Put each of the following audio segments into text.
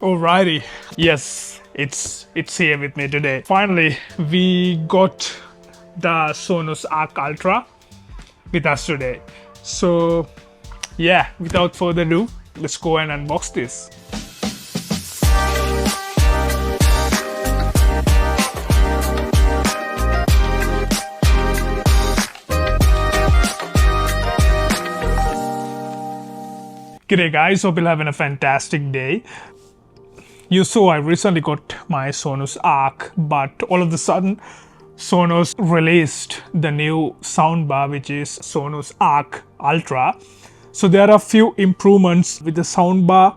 Alrighty, yes, it's here with me today. Finally, we got the Sonos Arc Ultra with us today. So yeah, without further ado, let's go and unbox this. G'day guys, hope you're having a fantastic day. You saw I recently got my Sonos Arc, but all of a sudden Sonos released the new soundbar, which is Sonos Arc Ultra. So there are a few improvements with the soundbar,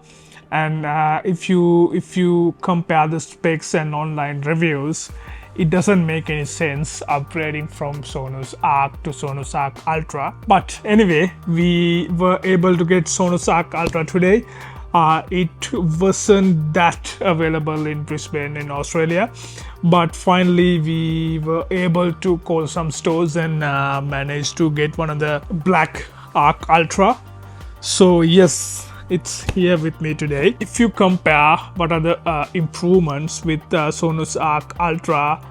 and if you compare the specs and online reviews, it doesn't make any sense upgrading from Sonos Arc to Sonos Arc Ultra. But anyway, we were able to get Sonos Arc Ultra today. It wasn't that available in Brisbane in Australia, but finally we were able to call some stores and managed to get one of the black Arc Ultra. So yes, it's here with me today. If you compare what are the improvements with Sonos Arc Ultra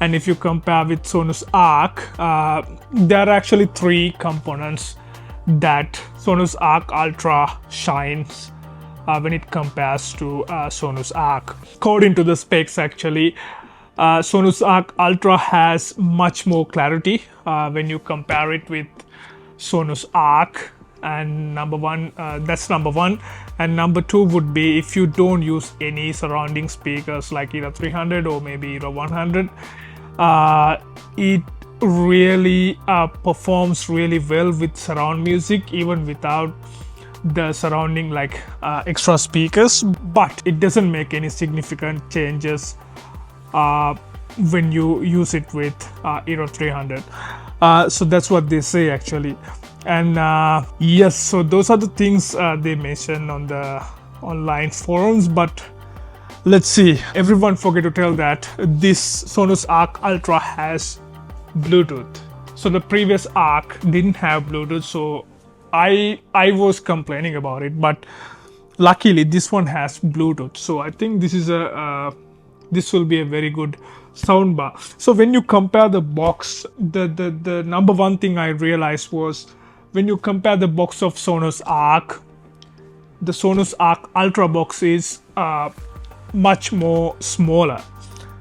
and if you compare with Sonos Arc, there are actually three components that Sonos Arc Ultra shines when it compares to Sonos Arc. According to the specs, actually, Sonos Arc Ultra has much more clarity when you compare it with Sonos Arc. And that's number one. And number two would be if you don't use any surrounding speakers like either 300 or maybe either 100, it really performs really well with surround music, even without the surrounding like extra speakers. But it doesn't make any significant changes when you use it with Eero 300. So that's what they say actually. And yes, so those are the things they mention on the online forums. But let's see, everyone forget to tell that this Sonos Arc Ultra has Bluetooth. So the previous Arc didn't have Bluetooth, so I was complaining about it, but luckily this one has Bluetooth. So I think this is this will be a very good soundbar. So when you compare the box, the number one thing I realized was when you compare the box of Sonos Arc, the Sonos Arc Ultra box is much more smaller.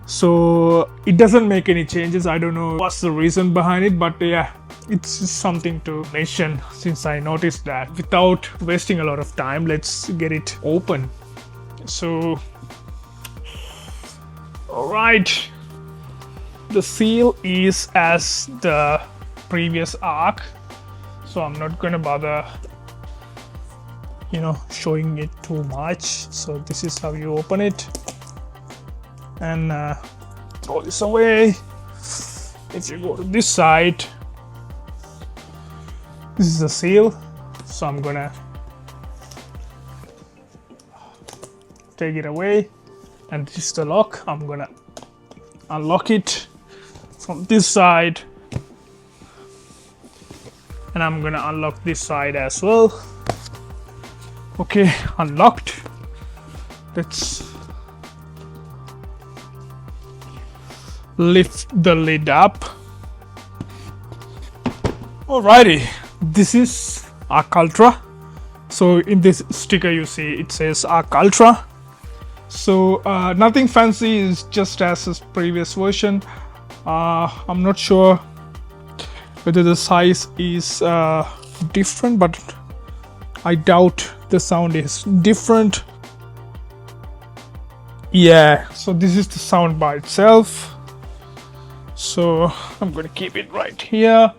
So it doesn't make any changes. I don't know what's the reason behind it, but yeah, it's just something to mention since I noticed that. Without wasting a lot of time, let's get it open. So, all right, the seal is as the previous Arc, so I'm not gonna bother showing it too much. So this is how you open it, and throw this away. If you go to this side, this is the seal, so I'm gonna take it away, and this is the lock. I'm gonna unlock it from this side, and I'm gonna unlock this side as well. Okay, unlocked. Let's lift the lid up. Alrighty, this is Arc Ultra. So in this sticker you see it says Arc Ultra. So nothing fancy, is just as his previous version. I'm not sure whether the size is different, but I doubt the sound is different. Yeah, so this is the sound by itself. So I'm going to keep it right here,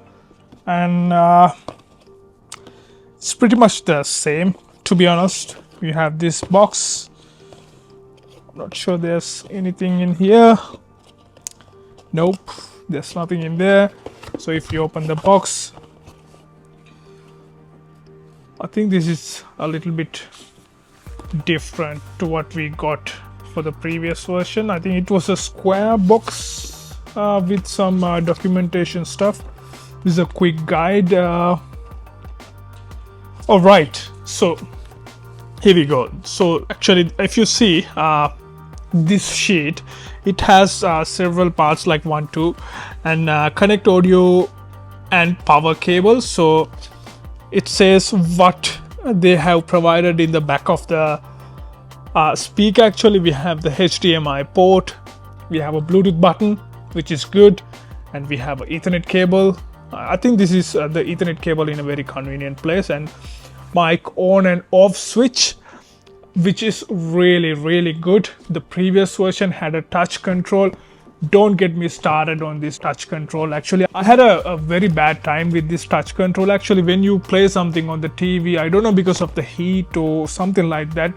and it's pretty much the same, to be honest. We have this box. I'm not sure there's anything in here. Nope, there's nothing in there. So if you open the box, I think this is a little bit different to what we got for the previous version. I think it was a square box with some documentation stuff. This is a quick guide. All right, so here we go. So actually, if you see this sheet, it has several parts like 1, 2, and connect audio and power cable. So it says what they have provided in the back of the speaker. Actually, we have the HDMI port, we have a Bluetooth button, which is good, and we have an Ethernet cable. I think this is the Ethernet cable in a very convenient place, and mic on and off switch, which is really good. The previous version had a touch control. Don't get me started on this touch control. Actually, I had a very bad time with this touch control. Actually, when you play something on the TV, I don't know, because of the heat or something like that,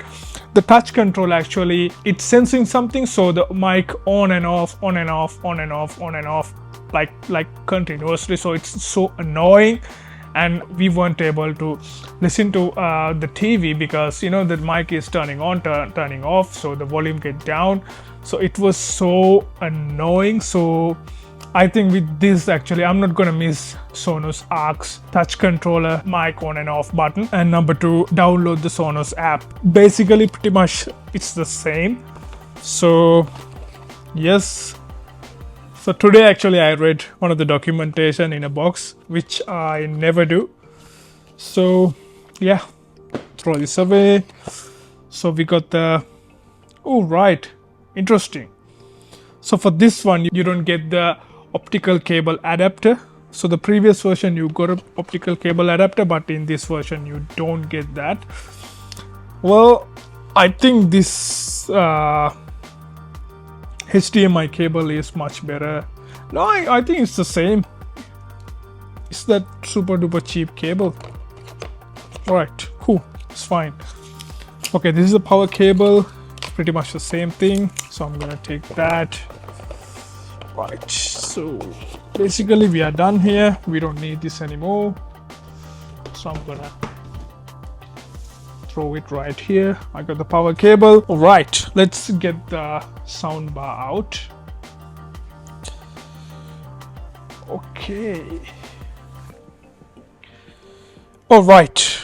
the touch control actually, it's sensing something, so the mic on and off, on and off, on and off, on and off, like continuously. So it's so annoying, and we weren't able to listen to the TV because, you know, the mic is turning on, turning off, so the volume get down. So it was so annoying. So I think with this, actually, I'm not gonna miss Sonos Arc's touch controller, mic on and off button. And number 2, download the Sonos app. Basically, pretty much it's the same. So yes. So today, actually, I read one of the documentation in a box, which I never do. So yeah, throw this away. So we got the, oh right, interesting. So for this one, you don't get the optical cable adapter. So the previous version you got an optical cable adapter, but in this version you don't get that. Well, I think this HDMI cable is much better. No, I think it's the same. It's that super duper cheap cable. Alright, cool, it's fine. Okay, this is the power cable, pretty much the same thing. So I'm gonna take that. Right, so basically we are done here. We don't need this anymore. So I'm gonna throw it right here. I got the power cable. All right, let's get the soundbar out. Okay. All right.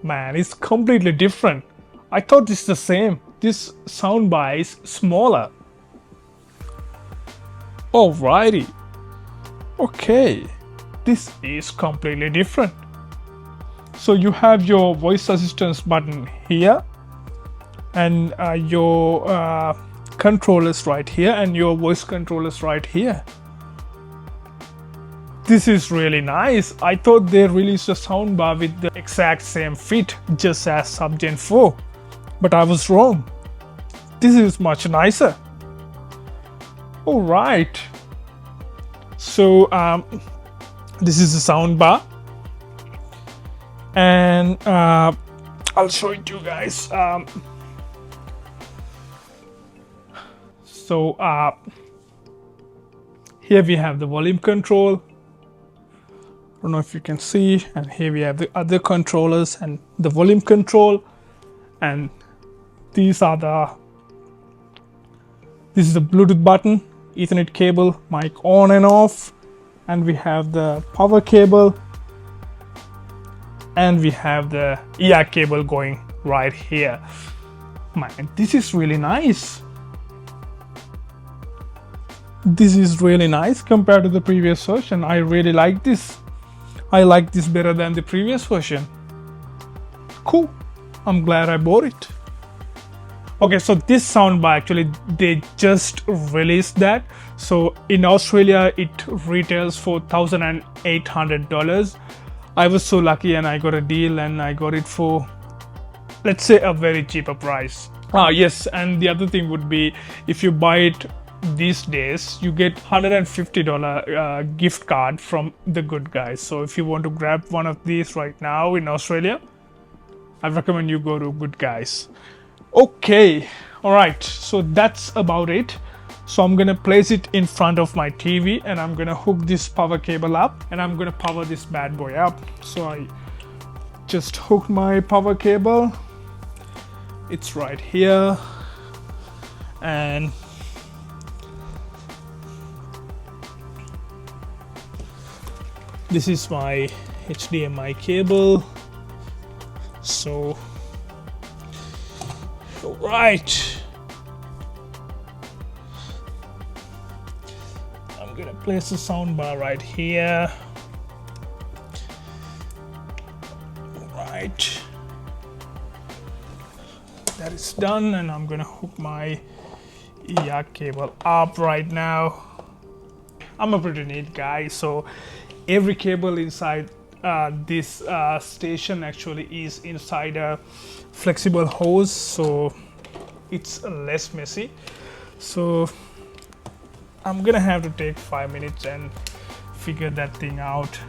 Man, it's completely different. I thought it's the same. This soundbar is smaller. Alrighty. Okay. This is completely different. So you have your voice assistance button here, and your controllers right here, and your voice controllers right here. This is really nice. I thought they released a soundbar with the exact same fit, just as Sub Gen 4, but I was wrong. This is much nicer. All right. So this is the soundbar, and I'll show it to you guys. So here we have the volume control. I don't know if you can see, and here we have the other controllers and the volume control, and this is the Bluetooth button, Ethernet cable, mic on and off, and we have the power cable, and we have the ear cable going right here. Man, this is really nice. This is really nice compared to the previous version. I really like this. I like this better than the previous version. Cool. I'm glad I bought it. Okay, so this soundbar, actually, they just released that. So in Australia, it retails for $1,800. I was so lucky and I got a deal, and I got it for, let's say, a very cheaper price. Yes, and the other thing would be, if you buy it these days, you get $150 gift card from the Good Guys. So if you want to grab one of these right now in Australia, I recommend you go to Good Guys. Okay, all right, so that's about it. So I'm gonna place it in front of my TV, and I'm gonna hook this power cable up, and I'm gonna power this bad boy up. So I just hook my power cable. It's right here, and this is my HDMI cable. So Right, I'm gonna place the soundbar right here. Right, that is done, and I'm gonna hook my EAC cable up right now. I'm a pretty neat guy, so every cable inside this station actually is inside a flexible hose, so it's less messy. So I'm gonna have to take 5 minutes and figure that thing out.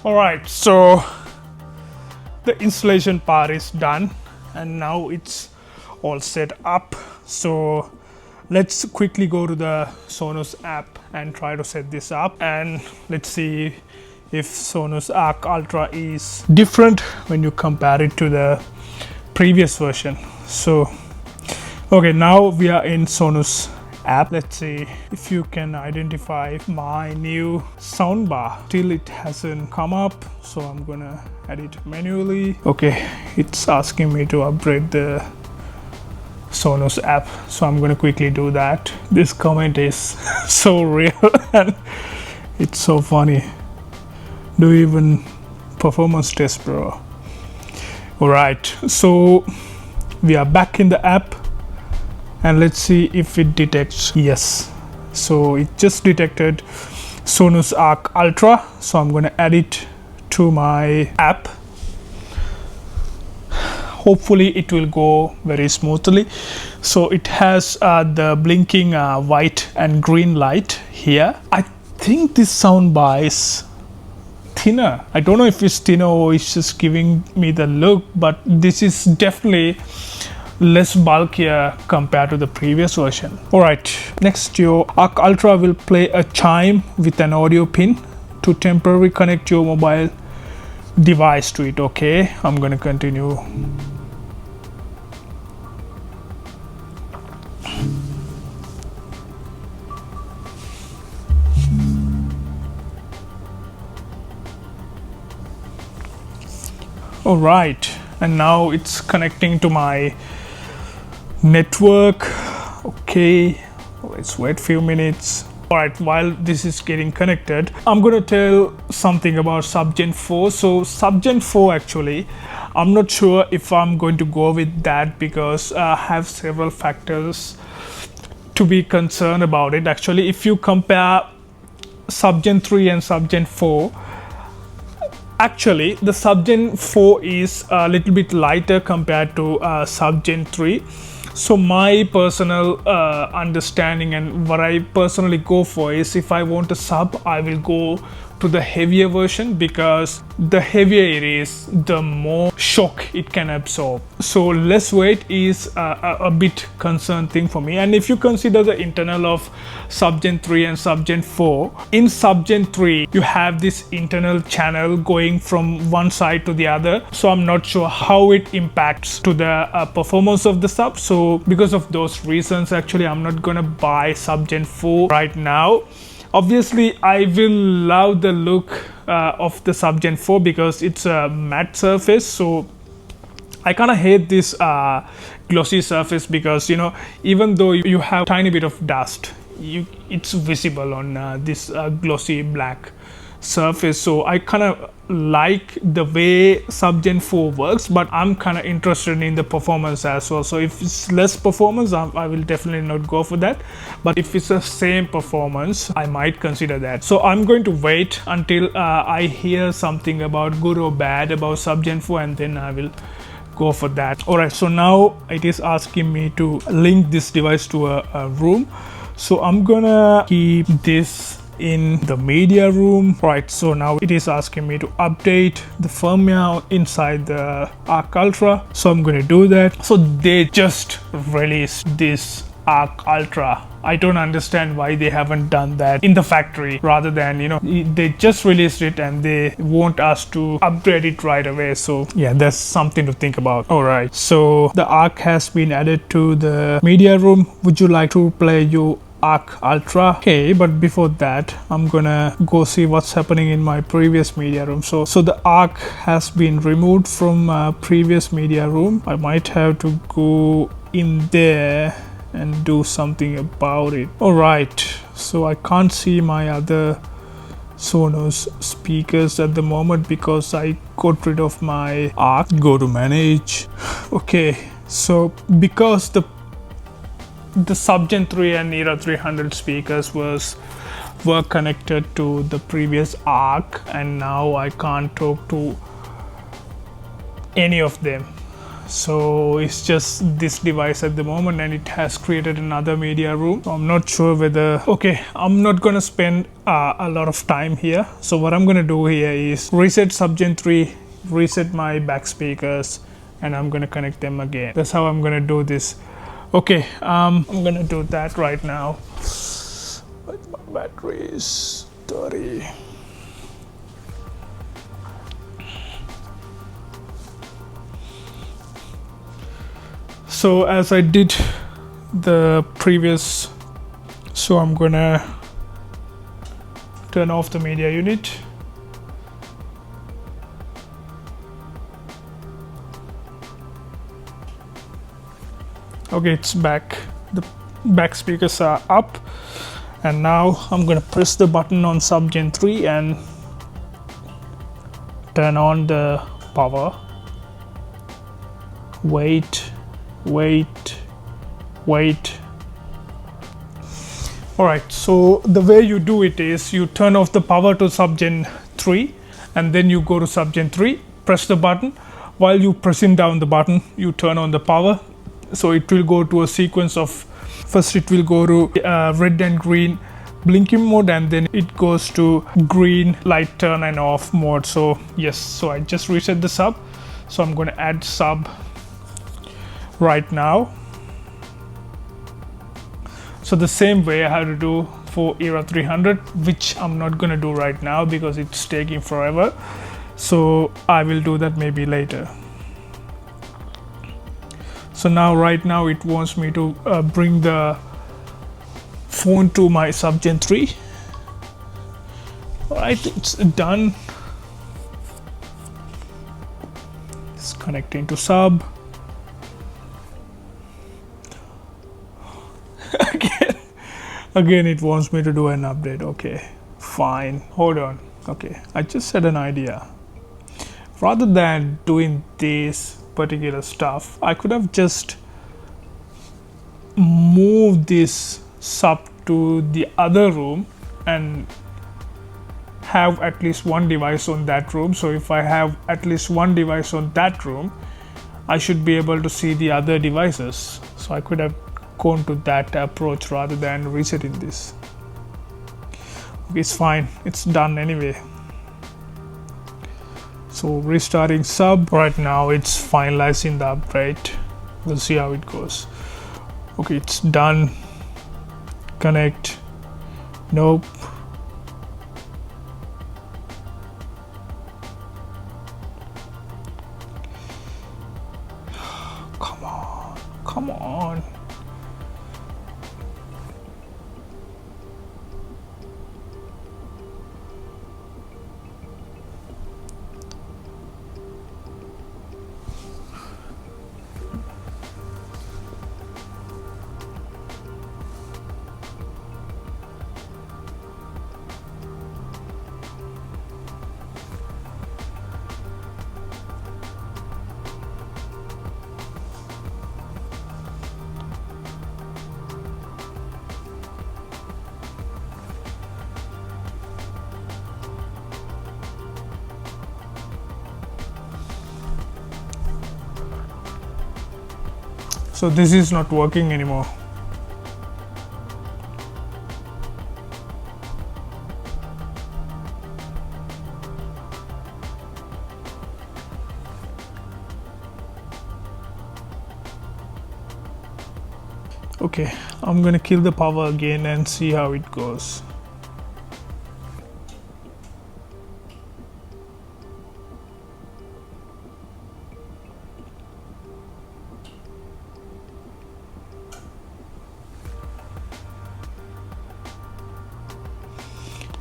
Alright, so the installation part is done and now it's all set up. So let's quickly go to the Sonos app and try to set this up, and let's see if Sonos Arc Ultra is different when you compare it to the previous version. So okay, now we are in Sonos app. Let's see if you can identify my new soundbar. Still it hasn't come up, so I'm gonna add it manually. Okay, it's asking me to upgrade the Sonos app, so I'm gonna quickly do that. This comment is so real and it's so funny. Do even performance test, bro. Alright, so we are back in the app and let's see if it detects. Yes, so it just detected Sonos Arc Ultra, so I'm going to add it to my app. Hopefully it will go very smoothly. So it has the blinking white and green light here. I think this soundbar is thinner. I don't know if it's thinner or it's just giving me the look, but this is definitely less bulkier compared to the previous version. Alright, next your Arc Ultra will play a chime with an audio pin to temporarily connect your mobile device to it. Okay, I'm gonna continue. Alright, and now it's connecting to my network. Okay, let's wait few minutes. Alright, while this is getting connected, I'm gonna tell something about Subgen 4. So Subgen 4, actually I'm not sure if I'm going to go with that because I have several factors to be concerned about it. Actually, if you compare Subgen 3 and Subgen 4, actually the Subgen 4 is a little bit lighter compared to Subgen 3. So my personal understanding and what I personally go for is, if I want a sub, I will go to the heavier version, because the heavier it is, the more shock it can absorb. So less weight is a bit concerned thing for me. And if you consider the internal of Subgen 3 and Subgen 4, in Subgen 3 you have this internal channel going from one side to the other, so I'm not sure how it impacts to the performance of the sub. So because of those reasons, actually I'm not gonna buy Subgen 4 right now. Obviously I will love the look of the Subgen 4 because it's a matte surface. So I kind of hate this glossy surface, because, you know, even though you have tiny bit of dust, it's visible on this glossy black surface. So I kind of like the way Subgen 4 works, but I'm kind of interested in the performance as well. So if it's less performance, I will definitely not go for that, but if it's the same performance, I might consider that. So I'm going to wait until I hear something about good or bad about Subgen 4, and then I will go for that. Alright, so now it is asking me to link this device to a room. So I'm gonna keep this in the media room. Right, so now it is asking me to update the firmware inside the Arc Ultra, so I'm gonna do that. So they just released this Arc Ultra. I don't understand why they haven't done that in the factory, rather than, you know, they just released it and they want us to upgrade it right away. So yeah, that's something to think about. All right, so the Arc has been added to the media room. Would you like to play your Arc Ultra? Okay, but before that, I'm gonna go see what's happening in my previous media room. So the Arc has been removed from previous media room. I might have to go in there and do something about it. All right, so I can't see my other Sonos speakers at the moment because I got rid of my Arc. Go to manage. Okay, so because the Subgen 3 and Era 300 speakers were connected to the previous Arc, and now I can't talk to any of them. So it's just this device at the moment, and it has created another media room. So I'm not sure whether, okay, I'm not gonna spend a lot of time here. So what I'm gonna do here is reset Subgen 3, reset my back speakers, and I'm gonna connect them again. That's how I'm gonna do this. Okay, I'm gonna do that right now. But my battery is 30. So as I did the previous, so I'm gonna turn off the media unit. Okay, it's back. The back speakers are up, and now I'm gonna press the button on Subgen 3 and turn on the power. Wait. All right, so the way you do it is you turn off the power to Subgen 3, and then you go to Subgen 3, press the button. While you pressing down the button, you turn on the power. So it will go to a sequence of, first it will go to red and green blinking mode, and then it goes to green light turn and off mode. So yes, so I just reset the sub, so I'm going to add sub right now. So the same way I have to do for Era 300, which I'm not going to do right now because it's taking forever. So I will do that maybe later. So now right now it wants me to bring the phone to my Subgen 3. All right, it's done. It's connecting to sub. Again it wants me to do an update. Okay, fine, hold on. Okay, I just had an idea. Rather than doing this particular stuff, I could have just moved this sub to the other room and have at least one device on that room. So if I have at least one device on that room, I should be able to see the other devices. So I could have gone to that approach rather than resetting this. Okay, it's fine, it's done anyway. So restarting sub. Right now it's finalizing the upgrade. We'll see how it goes. Okay, it's done. Connect. Nope. Come on. So this is not working anymore. Okay, I'm gonna kill the power again and see how it goes.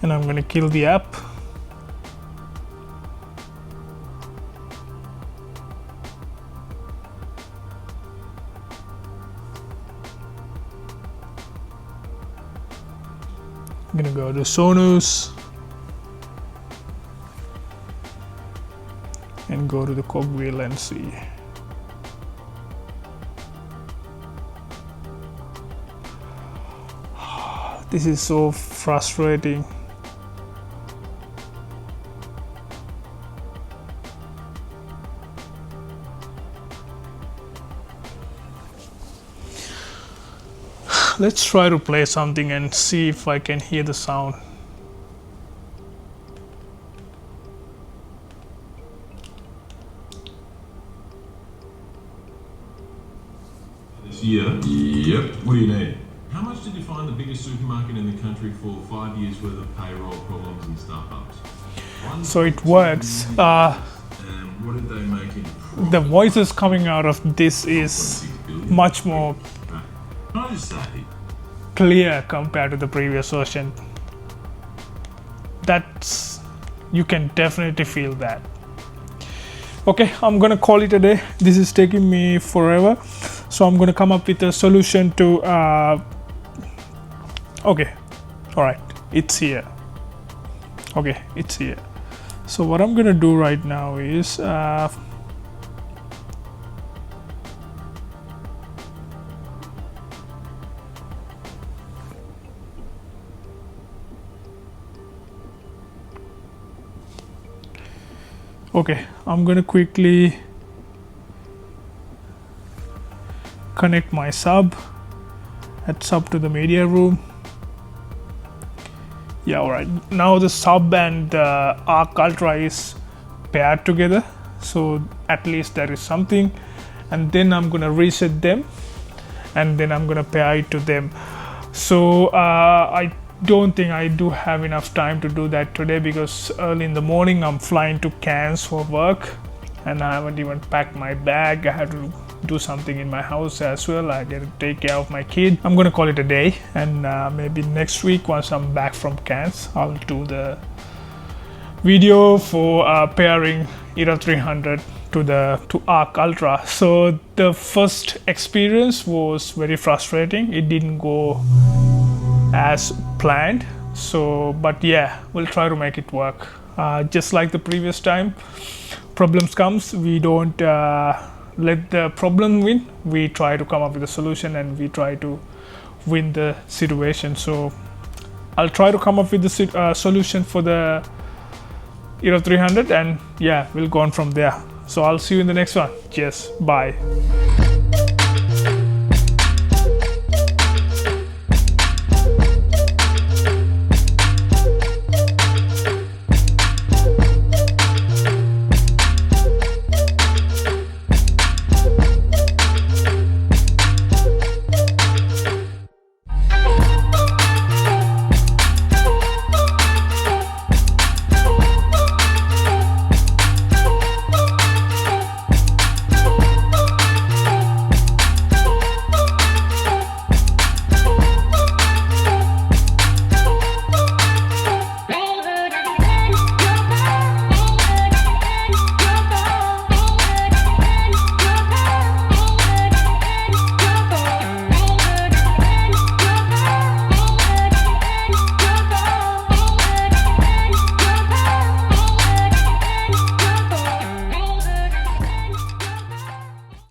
And I'm gonna kill the app. I'm gonna go to Sonos and go to the cogwheel and see. This is so frustrating. Let's try to play something and see if I can hear the sound. This year? Yep. What do you need? How much did you find the biggest supermarket in the country for 5 years worth of payroll problems and startups? So it works. What did they make in The voices coming out of this is much more Can I just say, clear compared to the previous version. That's, you can definitely feel that. Okay, I'm gonna call it a day. This is taking me forever, so I'm gonna come up with a solution to okay, all right, it's here. Okay, it's here. So what I'm gonna do right now is okay, I'm gonna quickly connect my sub, add sub to the media room. Yeah, all right. Now the sub and the Arc Ultra is paired together, so at least there is something. And then I'm gonna reset them, and then I'm gonna pair it to them. So I don't think I do have enough time to do that today, because early in the morning I'm flying to Cairns for work, and I haven't even packed my bag. I have to do something in my house as well. I get to take care of my kid. I'm gonna call it a day, and maybe next week once I'm back from Cairns, I'll do the video for pairing Era 300 to Arc Ultra. So the first experience was very frustrating. It didn't go as planned, so but yeah, we'll try to make it work. Just like the previous time, problems comes, we don't let the problem win. We try to come up with a solution, and we try to win the situation. So I'll try to come up with the solution for the Era 300, and yeah, we'll go on from there. So I'll see you in the next one. Cheers, bye.